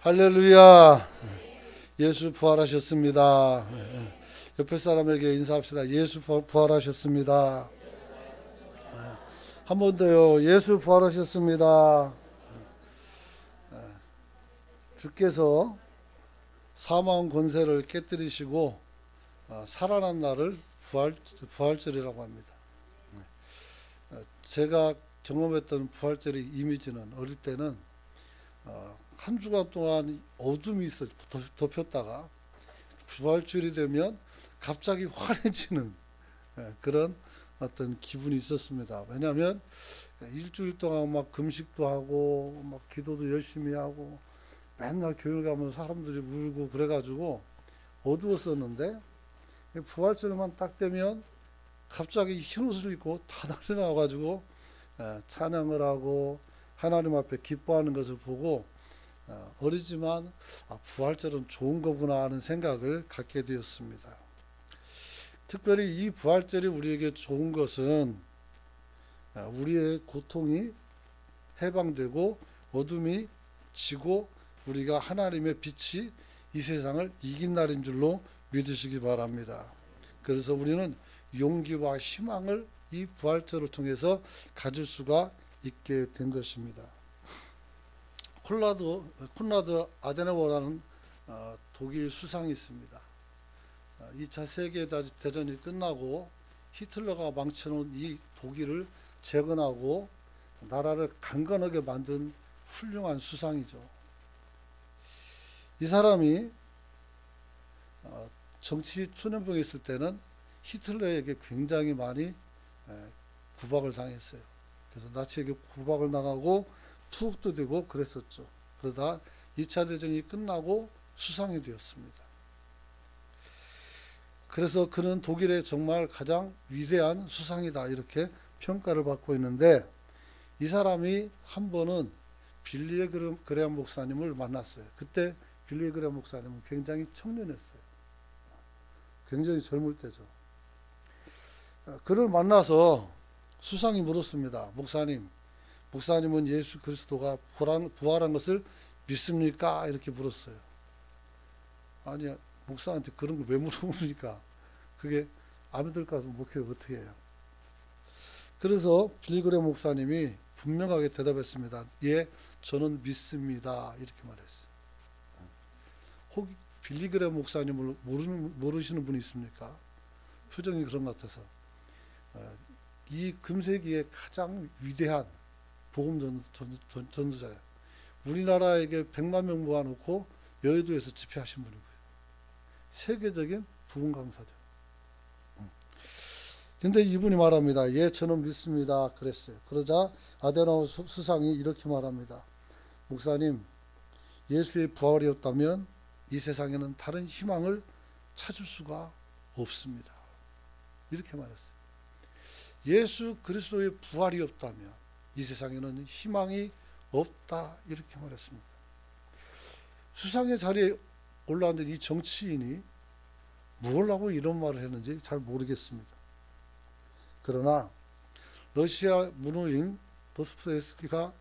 할렐루야. 예수 부활하셨습니다. 옆에 사람에게 인사합시다. 예수 부활하셨습니다. 한 번 더요. 예수 부활하셨습니다. 주께서 사망 권세를 깨뜨리시고 살아난 날을 부활절이라고 합니다. 제가 경험했던 부활절의 이미지는 어릴 때는 한 주간 동안 어둠이 있어 덮였다가 부활절이 되면 갑자기 환해지는 그런 어떤 기분이 있었습니다. 왜냐하면 일주일 동안 막 금식도 하고 막 기도도 열심히 하고 맨날 교회 가면 사람들이 울고 그래가지고 어두웠었는데 부활절만 딱 되면 갑자기 흰 옷을 입고 다 달려 나와가지고 찬양을 하고 하나님 앞에 기뻐하는 것을 보고 어리지만 부활절은 좋은 거구나 하는 생각을 갖게 되었습니다. 특별히 이 부활절이 우리에게 좋은 것은 우리의 고통이 해방되고 어둠이 지고 우리가 하나님의 빛이 이 세상을 이긴 날인 줄로 믿으시기 바랍니다. 그래서 우리는 용기와 희망을 이 부활절을 통해서 가질 수가 있게 된 것입니다. 콘라드 아데나워라는 독일 수상이 있습니다. 2차 세계대전이 끝나고 히틀러가 망쳐놓은 이 독일을 재건하고 나라를 강건하게 만든 훌륭한 수상이죠. 이 사람이 정치 초년병에 있을 때는 히틀러에게 굉장히 많이 구박을 당했어요. 그래서 나치에게 구박을 당하고 투옥도 되고 그랬었죠. 그러다 2차 대전이 끝나고 수상이 되었습니다. 그래서 그는 독일의 정말 가장 위대한 수상이다 이렇게 평가를 받고 있는데 이 사람이 한 번은 빌리 그레엄 목사님을 만났어요. 그때 빌리 그레엄 목사님은 굉장히 청년했어요. 굉장히 젊을 때죠. 그를 만나서 수상이 물었습니다. 목사님은 예수 그리스도가 부활한 것을 믿습니까? 이렇게 물었어요. 아니, 목사한테 그런 걸 왜 물어봅니까? 그게 안 믿을 것 같으면 목회를 어떻게 해요? 그래서 빌리그레 목사님이 분명하게 대답했습니다. 예, 저는 믿습니다. 이렇게 말했어요. 혹 빌리그레 목사님을 모르시는 분이 있습니까? 표정이 그런 것 같아서. 이 금세기의 가장 위대한 복음 전도자예요. 우리나라에게 100만 명 모아놓고 여의도에서 집회하신 분이고요. 세계적인 복음 강사죠. 근데 이분이 말합니다. 예, 저는 믿습니다. 그랬어요. 그러자 아데나워 수상이 이렇게 말합니다. 목사님, 예수의 부활이 없다면 이 세상에는 다른 희망을 찾을 수가 없습니다. 이렇게 말했어요. 예수 그리스도의 부활이 없다면 이 세상에는 희망이 없다 이렇게 말했습니다. 수상의 자리에 올라앉은 이 정치인이 뭘 하고 이런 말을 했는지 잘 모르겠습니다. 그러나 러시아 문호인 도스토옙스키가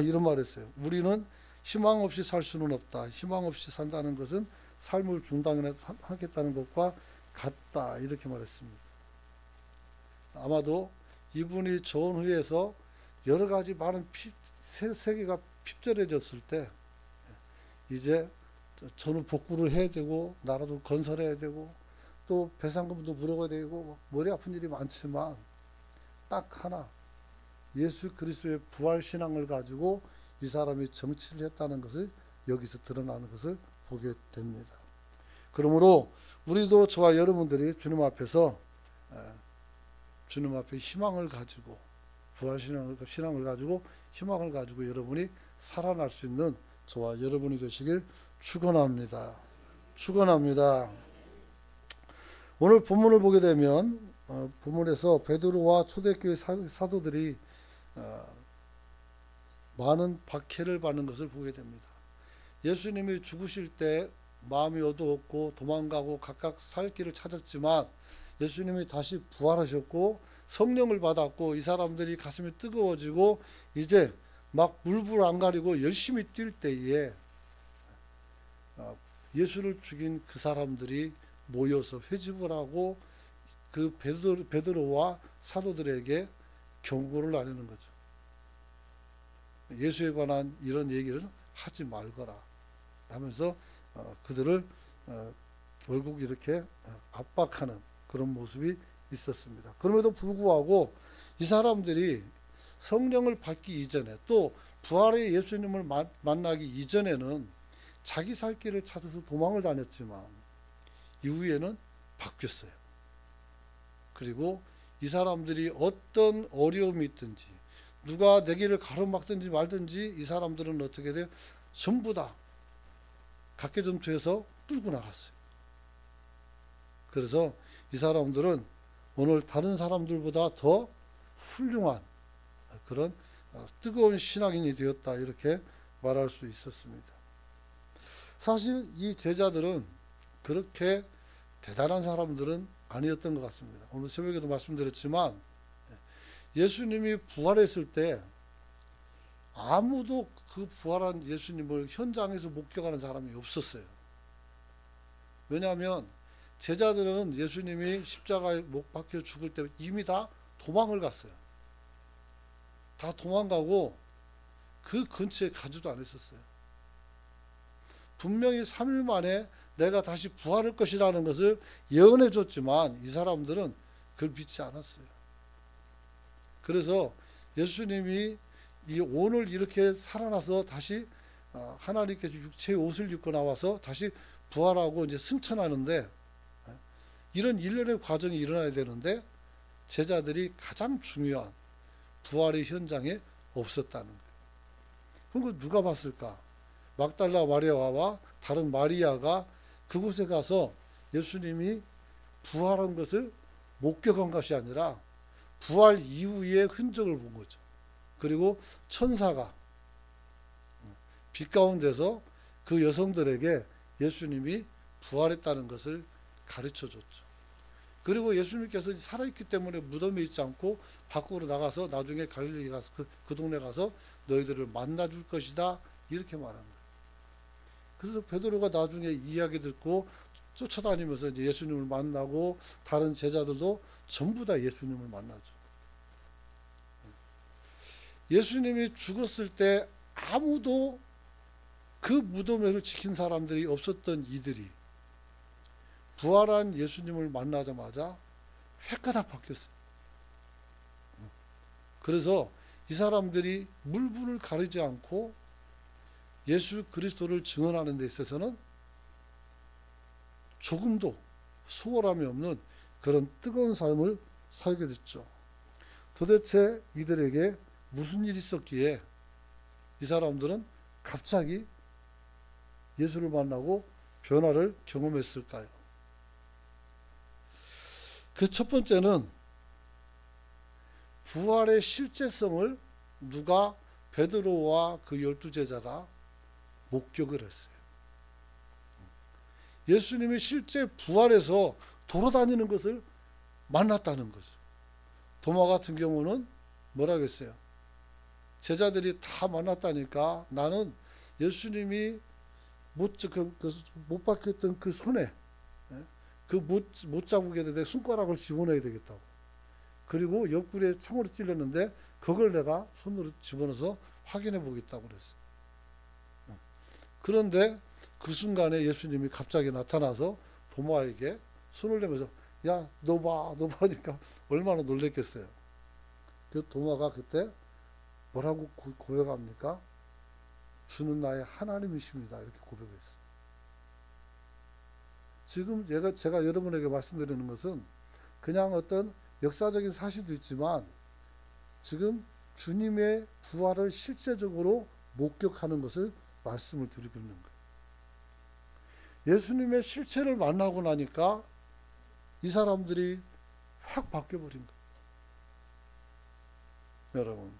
이런 말을 했어요. 우리는 희망 없이 살 수는 없다. 희망 없이 산다는 것은 삶을 중단하겠다는 것과 같다 이렇게 말했습니다. 아마도 이분이 좋은 후에서 여러 가지 많은 세계가 핍절해졌을 때 이제 저는 복구를 해야 되고 나라도 건설해야 되고 또 배상금도 물어야 되고 머리 아픈 일이 많지만 딱 하나 예수 그리스도의 부활 신앙을 가지고 이 사람이 정치를 했다는 것을 여기서 드러나는 것을 보게 됩니다. 그러므로 우리도 저와 여러분들이 주님 앞에서 주님 앞에 희망을 가지고 부활 신앙을 가지고 희망을 가지고 여러분이 살아날 수 있는 저와 여러분이 되시길 축원합니다. 축원합니다. 오늘 본문을 보게 되면 본문에서 베드로와 초대교회 사도들이 많은 박해를 받는 것을 보게 됩니다. 예수님이 죽으실 때 마음이 어두웠고 도망가고 각각 살 길을 찾았지만 예수님이 다시 부활하셨고 성령을 받았고 이 사람들이 가슴이 뜨거워지고 이제 막 물불 안 가리고 열심히 뛸 때에 예수를 죽인 그 사람들이 모여서 회집을 하고 그 베드로와 사도들에게 경고를 나누는 거죠. 예수에 관한 이런 얘기를 하지 말거라 하면서 그들을 결국 이렇게 압박하는 그런 모습이 있었습니다. 그럼에도 불구하고 이 사람들이 성령을 받기 이전에 또 부활의 예수님을 만나기 이전에는 자기 살 길을 찾아서 도망을 다녔지만 이후에는 바뀌었어요. 그리고 이 사람들이 어떤 어려움이 있든지 누가 내 길을 가로막든지 말든지 이 사람들은 어떻게 돼요? 전부 다 각개전투에서 뚫고 나갔어요. 그래서 이 사람들은 오늘 다른 사람들보다 더 훌륭한 그런 뜨거운 신앙인이 되었다 이렇게 말할 수 있었습니다. 사실 이 제자들은 그렇게 대단한 사람들은 아니었던 것 같습니다. 오늘 새벽에도 말씀드렸지만 예수님이 부활했을 때 아무도 그 부활한 예수님을 현장에서 목격하는 사람이 없었어요. 왜냐하면 제자들은 예수님이 십자가에 못 박혀 죽을 때 이미 다 도망을 갔어요. 다 도망가고 그 근처에 가지도 않았었어요. 분명히 3일 만에 내가 다시 부활할 것이라는 것을 예언해 줬지만 이 사람들은 그걸 믿지 않았어요. 그래서 예수님이 오늘 이렇게 살아나서 다시 하나님께서 육체의 옷을 입고 나와서 다시 부활하고 이제 승천하는데 이런 일련의 과정이 일어나야 되는데 제자들이 가장 중요한 부활의 현장에 없었다는 거예요. 그럼 누가 봤을까? 막달라 마리아와 다른 마리아가 그곳에 가서 예수님이 부활한 것을 목격한 것이 아니라 부활 이후의 흔적을 본 거죠. 그리고 천사가 빛 가운데서 그 여성들에게 예수님이 부활했다는 것을 가르쳐 줬죠. 그리고 예수님께서 살아있기 때문에 무덤에 있지 않고 밖으로 나가서 나중에 갈릴리 가서 그 동네 가서 너희들을 만나줄 것이다 이렇게 말합니다. 그래서 베드로가 나중에 이야기 듣고 쫓아다니면서 이제 예수님을 만나고 다른 제자들도 전부 다 예수님을 만나죠. 예수님이 죽었을 때 아무도 그 무덤을 지킨 사람들이 없었던 이들이 부활한 예수님을 만나자마자 획가닥 바뀌었어요. 그래서 이 사람들이 물불을 가리지 않고 예수 그리스도를 증언하는 데 있어서는 조금도 수월함이 없는 그런 뜨거운 삶을 살게 됐죠. 도대체 이들에게 무슨 일이 있었기에 이 사람들은 갑자기 예수를 만나고 변화를 경험했을까요? 그 첫 번째는 부활의 실제성을 누가 베드로와 그 12제자가 목격을 했어요. 예수님이 실제 부활해서 돌아다니는 것을 만났다는 거죠. 도마 같은 경우는 뭐라고 했어요? 제자들이 다 만났다니까 나는 예수님이 못 박혔던 그 손에 그 못 자국에 내 손가락을 집어넣어야 되겠다고. 그리고 옆구리에 창으로 찔렸는데 그걸 내가 손으로 집어넣어서 확인해 보겠다고 그랬어요. 그런데 그 순간에 예수님이 갑자기 나타나서 도마에게 손을 내면서 야, 너 봐, 너 봐니까 얼마나 놀랬겠어요. 그 도마가 그때 뭐라고 고백합니까? 주는 나의 하나님이십니다. 이렇게 고백했어요. 지금 제가 여러분에게 말씀드리는 것은 그냥 어떤 역사적인 사실도 있지만 지금 주님의 부활을 실제적으로 목격하는 것을 말씀을 드리고 있는 거예요. 예수님의 실체를 만나고 나니까 이 사람들이 확 바뀌어버린 거예요. 여러분,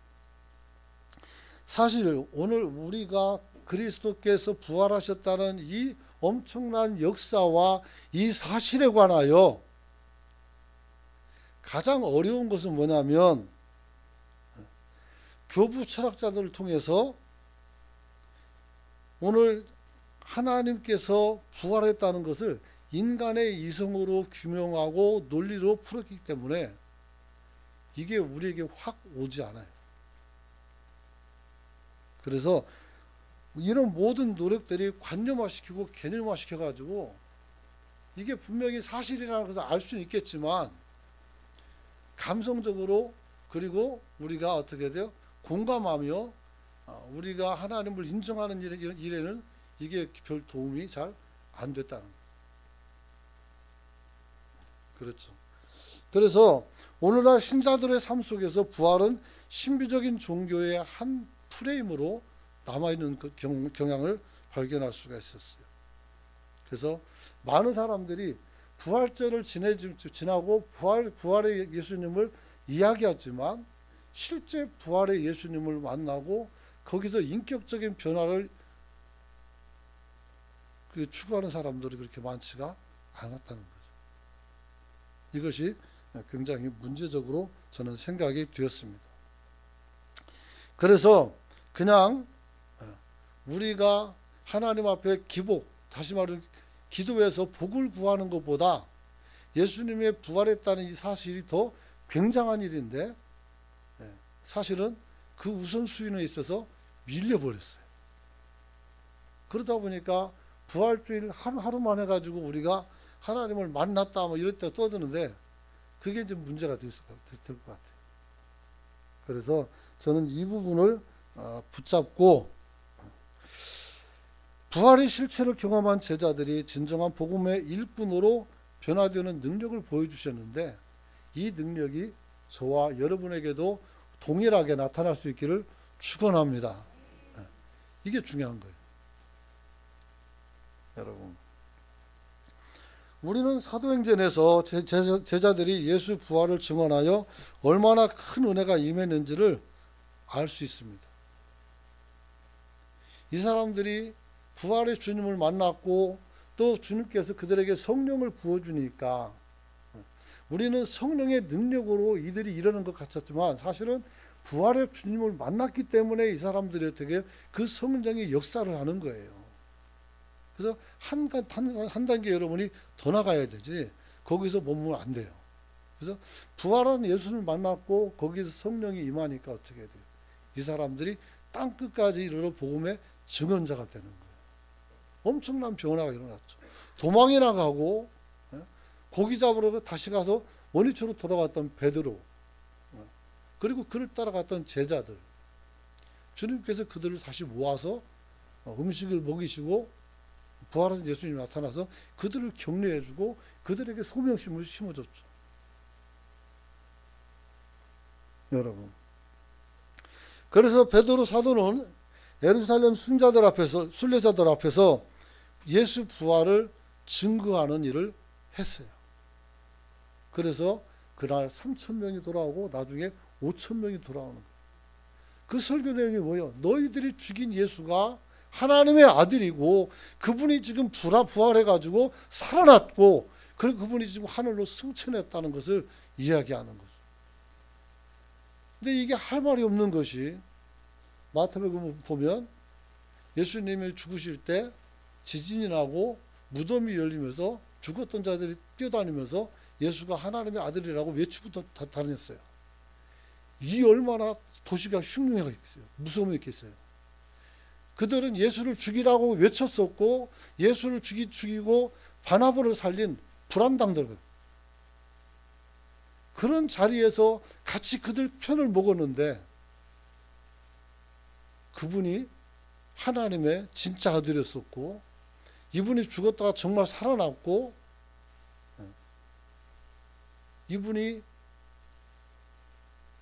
사실 오늘 우리가 그리스도께서 부활하셨다는 이 엄청난 역사와 이 사실에 관하여 가장 어려운 것은 뭐냐면 교부 철학자들을 통해서 오늘 하나님께서 부활했다는 것을 인간의 이성으로 규명하고 논리로 풀었기 때문에 이게 우리에게 확 오지 않아요. 그래서 이런 모든 노력들이 관념화시키고 개념화시켜가지고 이게 분명히 사실이라는 것을 알 수는 있겠지만 감성적으로 그리고 우리가 어떻게 돼요? 공감하며 우리가 하나님을 인정하는 일에는 이게 별 도움이 잘 안 됐다는 거예요. 그렇죠. 그래서 오늘날 신자들의 삶 속에서 부활은 신비적인 종교의 한 프레임으로 남아있는 그 경향을 발견할 수가 있었어요. 그래서 많은 사람들이 부활절을 지나고 부활의 예수님을 이야기하지만 실제 부활의 예수님을 만나고 거기서 인격적인 변화를 추구하는 사람들이 그렇게 많지가 않았다는 거죠. 이것이 굉장히 문제적으로 저는 생각이 되었습니다. 그래서 그냥 우리가 하나님 앞에 다시 말하면 기도해서 복을 구하는 것보다 예수님의 부활했다는 이 사실이 더 굉장한 일인데 사실은 그 우선순위에 있어서 밀려버렸어요. 그러다 보니까 부활주일 하루만 해가지고 우리가 하나님을 만났다 뭐 이럴 때 떠드는데 그게 이제 문제가 될 것 같아요. 그래서 저는 이 부분을 붙잡고 부활의 실체를 경험한 제자들이 진정한 복음의 일꾼으로 변화되는 능력을 보여주셨는데 이 능력이 저와 여러분에게도 동일하게 나타날 수 있기를 축원합니다. 이게 중요한 거예요. 여러분, 우리는 사도행전에서 제자들이 예수 부활을 증언하여 얼마나 큰 은혜가 임했는지를 알 수 있습니다. 이 사람들이 부활의 주님을 만났고 또 주님께서 그들에게 성령을 부어주니까 우리는 성령의 능력으로 이들이 이러는 것 같았지만 사실은 부활의 주님을 만났기 때문에 이 사람들이 어떻게 그 성령의 역사를 하는 거예요. 그래서 한 단계 여러분이 더 나가야 되지 거기서 머무면 안 돼요. 그래서 부활한 예수를 만났고 거기서 성령이 임하니까 어떻게 돼요? 이 사람들이 땅끝까지 이르러 복음의 증언자가 되는 거예요. 엄청난 변화가 일어났죠. 도망이 나가고 고기 잡으러 다시 가서 원위치로 돌아갔던 베드로 그리고 그를 따라갔던 제자들 주님께서 그들을 다시 모아서 음식을 먹이시고 부활한 예수님이 나타나서 그들을 격려해주고 그들에게 소명심을 심어줬죠. 여러분, 그래서 베드로 사도는 예루살렘 순례자들 앞에서 예수 부활을 증거하는 일을 했어요. 그래서 그날 3,000명이 돌아오고 나중에 5,000명이 돌아오는 거예요. 그 설교 내용이 뭐예요? 너희들이 죽인 예수가 하나님의 아들이고 그분이 지금 부활해가지고 살아났고 그리고 그분이 지금 하늘로 승천했다는 것을 이야기하는 거죠. 근데 이게 할 말이 없는 것이 마태복음 보면 예수님이 죽으실 때 지진이 나고 무덤이 열리면서 죽었던 자들이 뛰어다니면서 예수가 하나님의 아들이라고 외치고 다녔어요. 이 얼마나 도시가 흉흉했겠어요. 무서움이 있겠어요. 그들은 예수를 죽이라고 외쳤었고 예수를 죽이고 바나바를 살린 불안당들 그런 자리에서 같이 그들 편을 먹었는데 그분이 하나님의 진짜 아들이었었고 이분이 죽었다가 정말 살아났고 이분이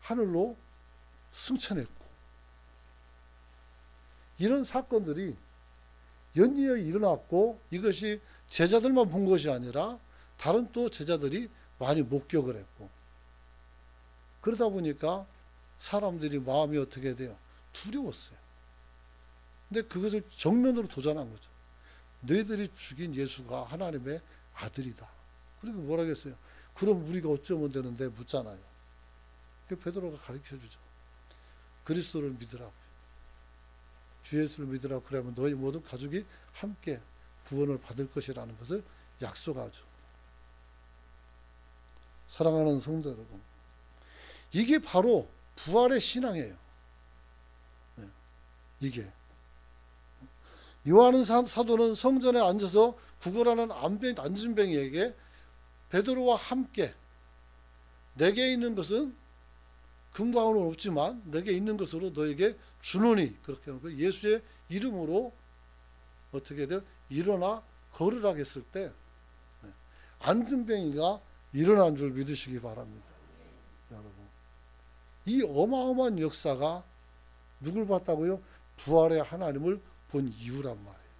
하늘로 승천했고 이런 사건들이 연이어 일어났고 이것이 제자들만 본 것이 아니라 다른 또 제자들이 많이 목격을 했고 그러다 보니까 사람들이 마음이 어떻게 돼요? 두려웠어요. 근데 그것을 정면으로 도전한 거죠. 너희들이 죽인 예수가 하나님의 아들이다. 그리고 뭐라 그랬어요? 그럼 우리가 어쩌면 되는데 묻잖아요. 그 베드로가 가르쳐 주죠. 그리스도를 믿으라고. 주 예수를 믿으라고. 그러면 너희 모든 가족이 함께 구원을 받을 것이라는 것을 약속하죠. 사랑하는 성도 여러분, 이게 바로 부활의 신앙이에요. 이게 요한은 사도는 성전에 앉아서 구걸하는 안진뱅이에게 베드로와 함께 내게 있는 것은 금과 은은 없지만 내게 있는 것으로 너에게 주노니, 그렇게 하는 거예요. 예수의 이름으로 어떻게 돼요? 일어나 걸으라 했을 때 안진뱅이가 일어난 줄 믿으시기 바랍니다. 여러분, 이 어마어마한 역사가 누굴 봤다고요? 부활의 하나님을 본 이유란 말이에요.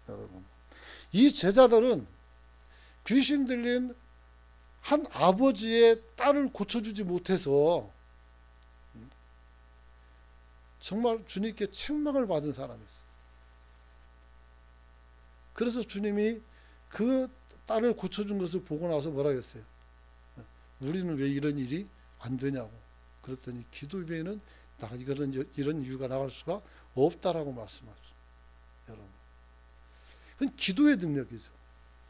여러분, 이 제자들은 귀신 들린 한 아버지의 딸을 고쳐주지 못해서 정말 주님께 책망을 받은 사람이었어요. 그래서 주님이 그 딸을 고쳐준 것을 보고 나서 뭐라고 했어요? 우리는 왜 이런 일이 안 되냐고. 그랬더니 기도 외에는 이런 이유가 나갈 수가 없다라고 말씀하죠. 여러분, 그건 기도의 능력이죠.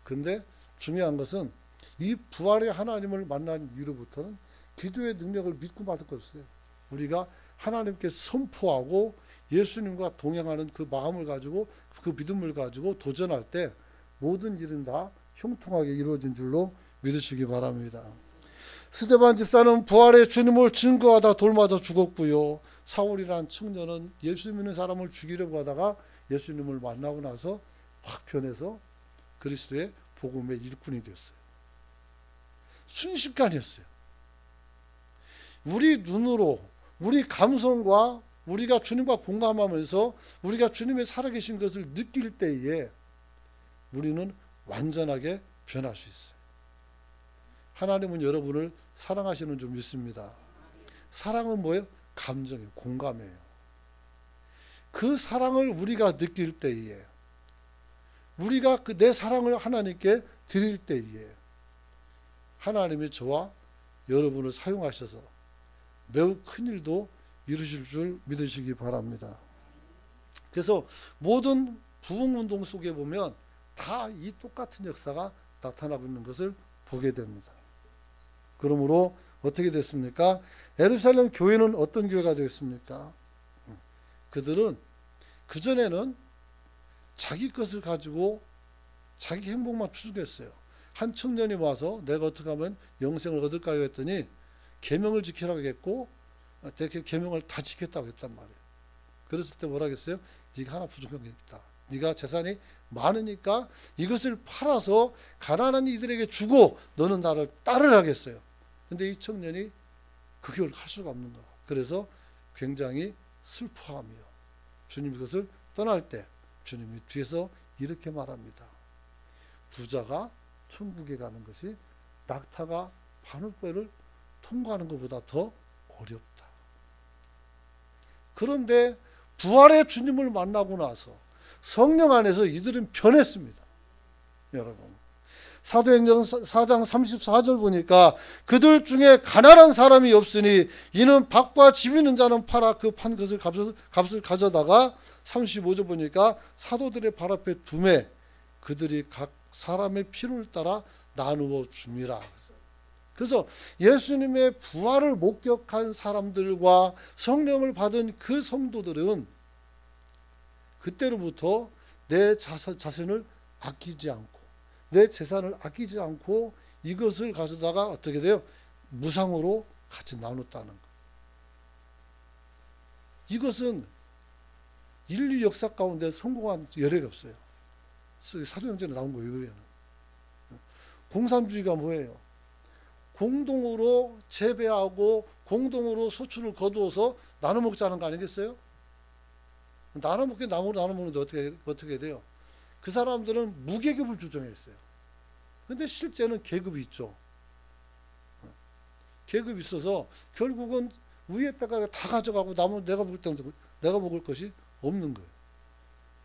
근데 중요한 것은 이 부활의 하나님을 만난 이후로부터는 기도의 능력을 믿고 받을 것 없어요. 우리가 하나님께 선포하고 예수님과 동행하는 그 마음을 가지고, 그 믿음을 가지고 도전할 때 모든 일은 다 형통하게 이루어진 줄로 믿으시기 바랍니다. 스데반 집사는 부활의 주님을 증거하다 돌맞아 죽었고요. 사울이란 청년은 예수 믿는 사람을 죽이려고 하다가 예수님을 만나고 나서 확 변해서 그리스도의 복음의 일꾼이 되었어요. 순식간이었어요. 우리 눈으로, 우리 감성과 우리가 주님과 공감하면서 우리가 주님의 살아계신 것을 느낄 때에 우리는 완전하게 변할 수 있어요. 하나님은 여러분을 사랑하시는 줄 믿습니다. 사랑은 뭐예요? 감정이에요. 공감이에요. 그 사랑을 우리가 느낄 때에, 우리가 내 사랑을 하나님께 드릴 때에 하나님이 저와 여러분을 사용하셔서 매우 큰 일도 이루실 줄 믿으시기 바랍니다. 그래서 모든 부흥운동 속에 보면 다 이 똑같은 역사가 나타나고 있는 것을 보게 됩니다. 그러므로 어떻게 됐습니까? 예루살렘 교회는 어떤 교회가 되었습니까? 그들은 그전에는 자기 것을 가지고 자기 행복만 추구했어요. 한 청년이 와서 내가 어떻게 하면 영생을 얻을까요? 했더니 계명을 지키라고 했고 계명을 다 지켰다고 했단 말이에요. 그랬을 때 뭐라 했어요? 네가 하나 부족한 게 있다. 네가 재산이 많으니까 이것을 팔아서 가난한 이들에게 주고 너는 나를 따르라겠어요. 근데 이 청년이 그걸 할 수가 없는 거야. 그래서 굉장히 슬퍼하며 주님이 그것을 떠날 때 주님이 뒤에서 이렇게 말합니다. 부자가 천국에 가는 것이 낙타가 바늘벌을 통과하는 것보다 더 어렵다. 그런데 부활의 주님을 만나고 나서 성령 안에서 이들은 변했습니다. 여러분, 사도행전 4장 34절 보니까 그들 중에 가난한 사람이 없으니 이는 밭과 집 있는 자는 팔아 그 판 것을 값을 가져다가 35절 보니까 사도들의 발 앞에 두매 그들이 각 사람의 필요를 따라 나누어 줍니다. 그래서 예수님의 부활을 목격한 사람들과 성령을 받은 그 성도들은 그때로부터 내 자신을 아끼지 않고 내 재산을 아끼지 않고 이것을 가져다가 어떻게 돼요? 무상으로 같이 나눴다는 것. 이것은 인류 역사 가운데 성공한 여력이 없어요. 사도행전에 나온 거 이거예요. 공산주의가 뭐예요? 공동으로 재배하고 공동으로 소출을 거두어서 나눠 먹자는 거 아니겠어요? 나눠 먹게 나무로 나눠 먹는데 어떻게 돼요? 그 사람들은 무계급을 주장했어요. 근데 실제는 계급이 있죠. 계급이 있어서 결국은 위에다가 다 가져가고 남은 내가 먹을 것이 없는 거예요.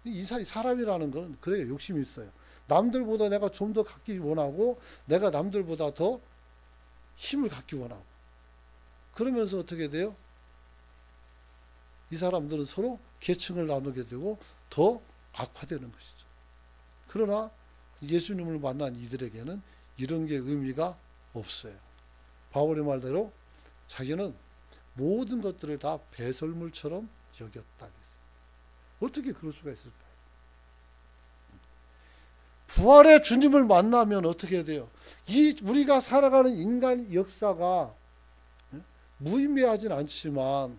이 사람이라는 건 그래요. 욕심이 있어요. 남들보다 내가 좀 더 갖기 원하고 내가 남들보다 더 힘을 갖기 원하고 그러면서 어떻게 돼요? 이 사람들은 서로 계층을 나누게 되고 더 악화되는 것이죠. 그러나 예수님을 만난 이들에게는 이런 게 의미가 없어요. 바울의 말대로 자기는 모든 것들을 다 배설물처럼 여겼다. 어떻게 그럴 수가 있을까요? 부활의 주님을 만나면 어떻게 돼요? 이 우리가 살아가는 인간 역사가 무의미하진 않지만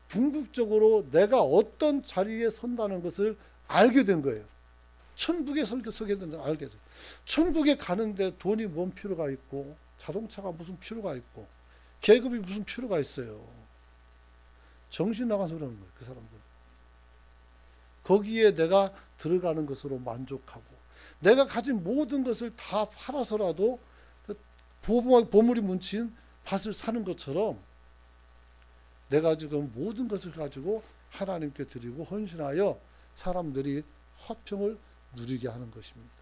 궁극적으로 내가 어떤 자리에 선다는 것을 알게 된 거예요. 천국에 서게 된다 알게 돼요. 천국에 가는데 돈이 뭔 필요가 있고 자동차가 무슨 필요가 있고 계급이 무슨 필요가 있어요. 정신 나가서 그러는 거예요. 그 사람들. 거기에 내가 들어가는 것으로 만족하고 내가 가진 모든 것을 다 팔아서라도 보물이 뭉친 밭을 사는 것처럼 내가 지금 모든 것을 가지고 하나님께 드리고 헌신하여 사람들이 화평을 누리게 하는 것입니다.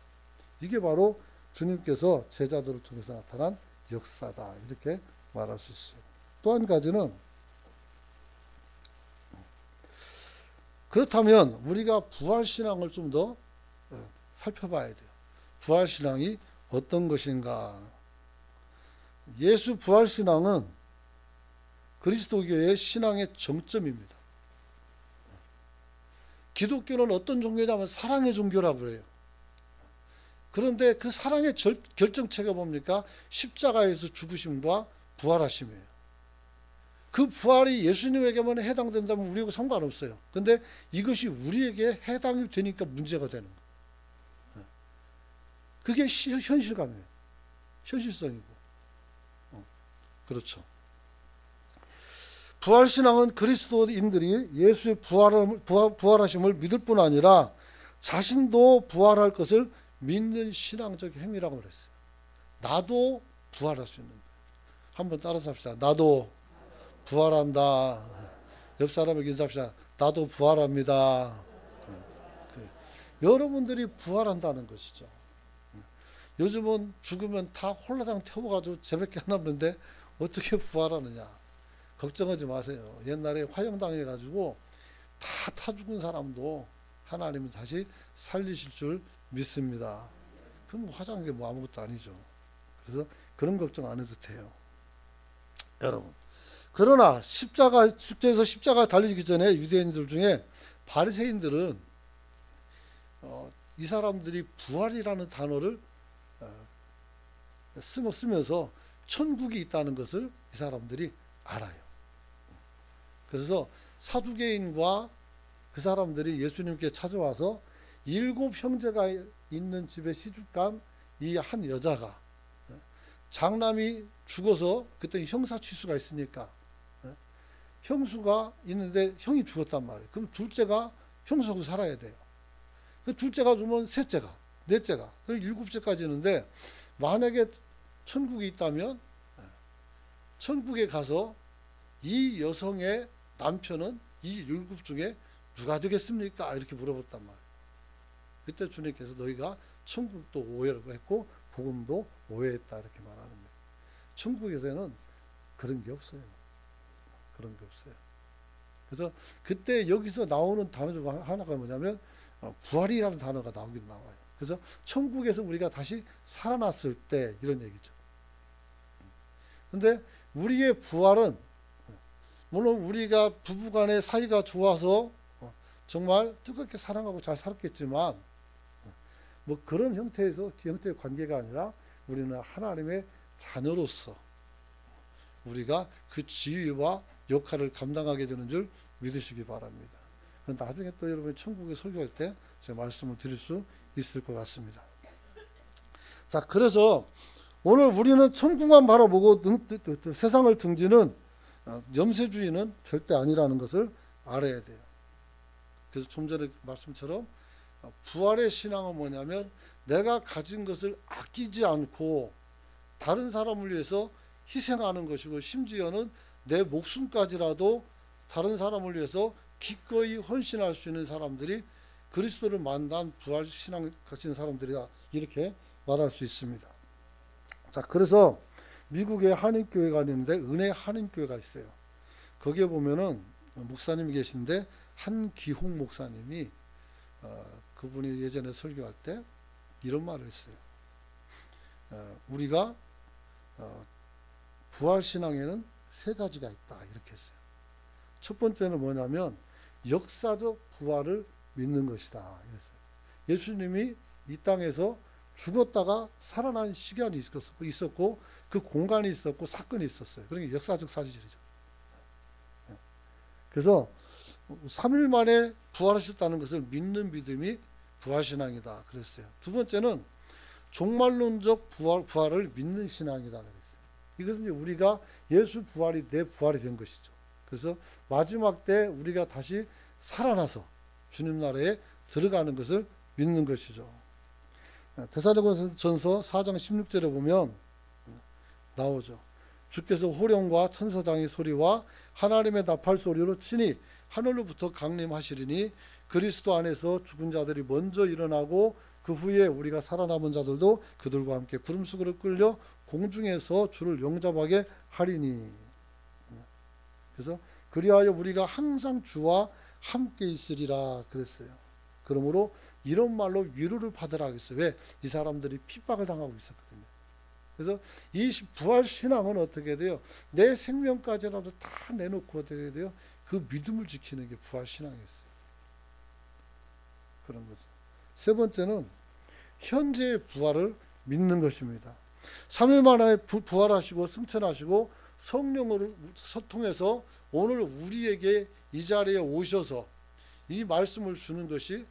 이게 바로 주님께서 제자들을 통해서 나타난 역사다. 이렇게 말할 수 있어요. 또 한 가지는 그렇다면 우리가 부활신앙을 좀 더 살펴봐야 돼요. 부활신앙이 어떤 것인가. 예수 부활신앙은 그리스도교의 신앙의 정점입니다. 기독교는 어떤 종교냐면 사랑의 종교라고 그래요. 그런데 그 사랑의 결정체가 뭡니까? 십자가에서 죽으심과 부활하심이에요. 그 부활이 예수님에게만 해당된다면 우리하고 상관없어요. 근데 이것이 우리에게 해당이 되니까 문제가 되는 거예요. 그게 현실감이에요. 현실성이고. 그렇죠. 부활신앙은 그리스도인들이 예수의 부활하심을 믿을 뿐 아니라 자신도 부활할 것을 믿는 신앙적 행위라고 그랬어요. 나도 부활할 수 있는 거예요. 한번 따라서 합시다. 나도 부활한다. 옆 사람에게 인사합시다. 나도 부활합니다. 여러분들이 부활한다는 것이죠. 요즘은 죽으면 다 홀라당 태워가지고 재밖에 안 남는데 어떻게 부활하느냐. 걱정하지 마세요. 옛날에 화형당해가지고 다 타 죽은 사람도 하나님은 다시 살리실 줄 믿습니다. 그럼 화장한 게 뭐 아무것도 아니죠. 그래서 그런 걱정 안 해도 돼요. 여러분. 그러나 십자에서 십자가 달리기 전에 유대인들 중에 바리새인들은 이 사람들이 부활이라는 단어를 쓰면서 천국이 있다는 것을 이 사람들이 알아요. 그래서 사두개인과 그 사람들이 예수님께 찾아와서 7 형제가 있는 집에 시집간 이 한 여자가 장남이 죽어서 그때 형사 취수가 있으니까 형수가 있는데 형이 죽었단 말이에요. 그럼 둘째가 형수하고 살아야 돼요. 둘째가 죽으면 셋째가, 넷째가, 7째까지 있는데 만약에 천국이 있다면 천국에 가서 이 여성의 남편은 이 7 중에 누가 되겠습니까? 이렇게 물어봤단 말이에요. 그때 주님께서 너희가 천국도 오해라고 했고 복음도 오해했다 이렇게 말하는데 천국에서는 그런 게 없어요. 그런 게 없어요. 그래서 그때 여기서 나오는 단어 중 하나가 뭐냐면 부활이라는 단어가 나오긴 나와요. 그래서 천국에서 우리가 다시 살아났을 때 이런 얘기죠. 근데 우리의 부활은 물론 우리가 부부간의 사이가 좋아서 정말 뜨겁게 사랑하고 잘 살았겠지만 뭐 그런 형태의 관계가 아니라 우리는 하나님의 자녀로서 우리가 그 지위와 역할을 감당하게 되는 줄 믿으시기 바랍니다. 나중에 또 여러분이 천국에 설교할 때 제가 말씀을 드릴 수 있을 것 같습니다. 자, 그래서 오늘 우리는 천국만 바라보고 세상을 등지는 염세주의는 절대 아니라는 것을 알아야 돼요. 그래서 좀 전에 말씀처럼 부활의 신앙은 뭐냐면 내가 가진 것을 아끼지 않고 다른 사람을 위해서 희생하는 것이고 심지어는 내 목숨까지라도 다른 사람을 위해서 기꺼이 헌신할 수 있는 사람들이 그리스도를 만난 부활 신앙 가진 사람들이다 이렇게 말할 수 있습니다. 자, 그래서 미국에 한인교회가 있는데 은혜 한인교회가 있어요. 거기에 보면은 목사님이 계신데 한기홍 목사님이 그분이 예전에 설교할 때 이런 말을 했어요. 우리가 부활신앙에는 세 가지가 있다 이렇게 했어요. 첫 번째는 뭐냐면 역사적 부활을 믿는 것이다 이랬어요. 예수님이 이 땅에서 죽었다가 살아난 시간이 있었고 그 공간이 있었고 사건이 있었어요. 그러니까 역사적 사실이죠. 그래서 3일 만에 부활하셨다는 것을 믿는 믿음이 부활신앙이다 그랬어요. 두 번째는 종말론적 부활을 믿는 신앙이다 그랬어요. 이것은 이제 우리가 예수 부활이 내 부활이 된 것이죠. 그래서 마지막 때 우리가 다시 살아나서 주님 나라에 들어가는 것을 믿는 것이죠. 데살로니가전서 4장 16절에 보면 나오죠. 주께서 호령과 천사장의 소리와 하나님의 나팔 소리로 친히 하늘로부터 강림하시리니 그리스도 안에서 죽은 자들이 먼저 일어나고 그 후에 우리가 살아남은 자들도 그들과 함께 구름 속으로 끌려 공중에서 주를 영접하게 하리니. 그래서 그리하여 우리가 항상 주와 함께 있으리라 그랬어요. 그러므로 이런 말로 위로를 받으라 하겠어요. 왜? 이 사람들이 핍박을 당하고 있었거든요. 그래서 이 부활신앙은 어떻게 돼요? 내 생명까지라도 다 내놓고 어떻게 돼요? 그 믿음을 지키는 게 부활신앙이었어요. 그런 거죠. 세 번째는 현재의 부활을 믿는 것입니다. 3일 만에 부활하시고 승천하시고 성령을 통해서 오늘 우리에게 이 자리에 오셔서 이 말씀을 주는 것이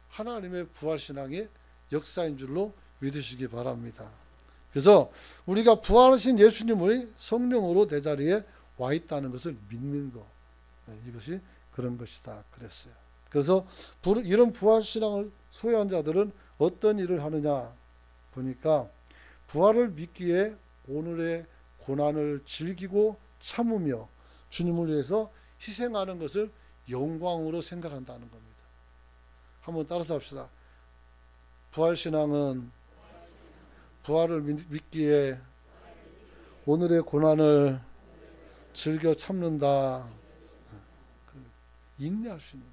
하나님의 부활신앙의 역사인 줄로 믿으시기 바랍니다. 그래서 우리가 부활하신 예수님의 성령으로 내 자리에 와 있다는 것을 믿는 것, 이것이 그런 것이다 그랬어요. 그래서 이런 부활신앙을 소유한 자들은 어떤 일을 하느냐 보니까 부활을 믿기에 오늘의 고난을 즐기고 참으며 주님을 위해서 희생하는 것을 영광으로 생각한다는 겁니다. 한번 따라서 합시다. 부활신앙은 부활을 믿기에 오늘의 고난을 즐겨 참는다. 인내할 수 있는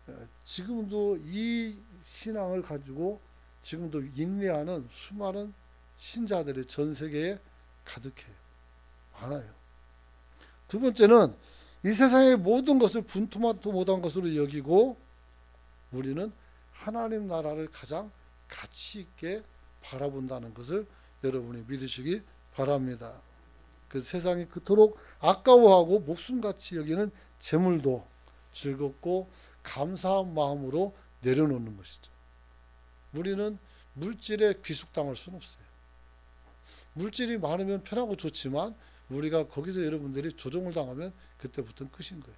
거예요. 지금도 이 신앙을 가지고 지금도 인내하는 수많은 신자들이 전 세계에 가득해요. 많아요. 두 번째는 이 세상의 모든 것을 분토마토 못한 것으로 여기고 우리는 하나님 나라를 가장 가치 있게 바라본다는 것을 여러분이 믿으시기 바랍니다. 그 세상이 그토록 아까워하고 목숨같이 여기는 재물도 즐겁고 감사한 마음으로 내려놓는 것이죠. 우리는 물질에 귀속당할 수는 없어요. 물질이 많으면 편하고 좋지만 우리가 거기서 여러분들이 조종을 당하면 그때부터는 끝인 거예요.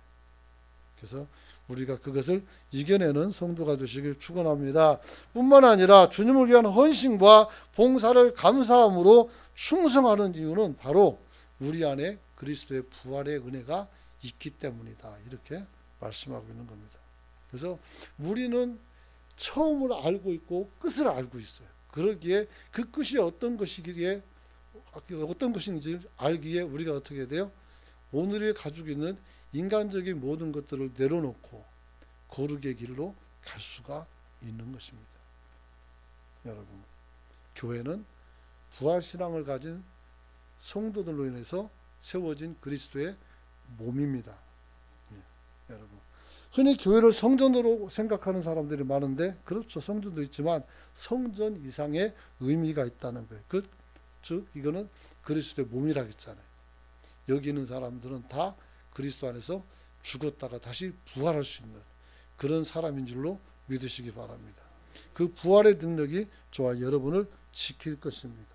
그래서 우리가 그것을 이겨내는 성도가 되시길 축원합니다. 뿐만 아니라 주님을 위한 헌신과 봉사를 감사함으로 충성하는 이유는 바로 우리 안에 그리스도의 부활의 은혜가 있기 때문이다. 이렇게 말씀하고 있는 겁니다. 그래서 우리는 처음을 알고 있고 끝을 알고 있어요. 그러기에 그 끝이 어떤 것인지 알기에 우리가 어떻게 돼요? 오늘에 가지고 있는 인간적인 모든 것들을 내려놓고 거룩의 길로 갈 수가 있는 것입니다. 여러분, 교회는 부활신앙을 가진 성도들로 인해서 세워진 그리스도의 몸입니다. 여러분, 흔히 교회를 성전으로 생각하는 사람들이 많은데 그렇죠. 성전도 있지만 성전 이상의 의미가 있다는 거예요. 즉 이거는 그리스도의 몸이라고 했잖아요. 여기 있는 사람들은 다 그리스도 안에서 죽었다가 다시 부활할 수 있는 그런 사람인 줄로 믿으시기 바랍니다. 그 부활의 능력이 저와 여러분을 지킬 것입니다.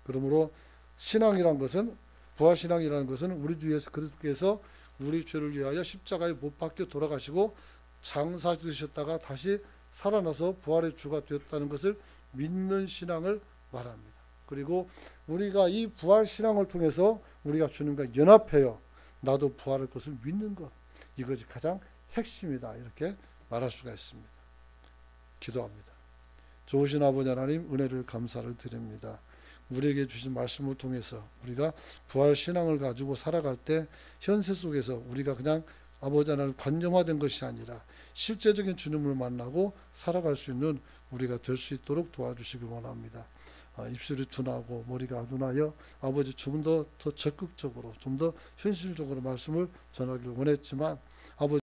그러므로 신앙이란 것은 부활신앙이라는 것은 우리 주 예수 그리스도께서 우리 죄를 위하여 십자가에 못 박혀 돌아가시고 장사 되셨다가 다시 살아나서 부활의 주가 되었다는 것을 믿는 신앙을 말합니다. 그리고 우리가 이 부활신앙을 통해서 우리가 주님과 연합하여 나도 부활할 것을 믿는 것, 이것이 가장 핵심이다. 이렇게 말할 수가 있습니다. 기도합니다. 좋으신 아버지 하나님, 은혜를 감사를 드립니다. 우리에게 주신 말씀을 통해서 우리가 부활 신앙을 가지고 살아갈 때 현세 속에서 우리가 그냥 아버지 하나님 관념화된 것이 아니라 실제적인 주님을 만나고 살아갈 수 있는 우리가 될 수 있도록 도와주시길 원합니다. 입술이 둔하고 머리가 아둔하여 아버지 좀 더 적극적으로 좀 더 현실적으로 말씀을 전하기를 원했지만 아버지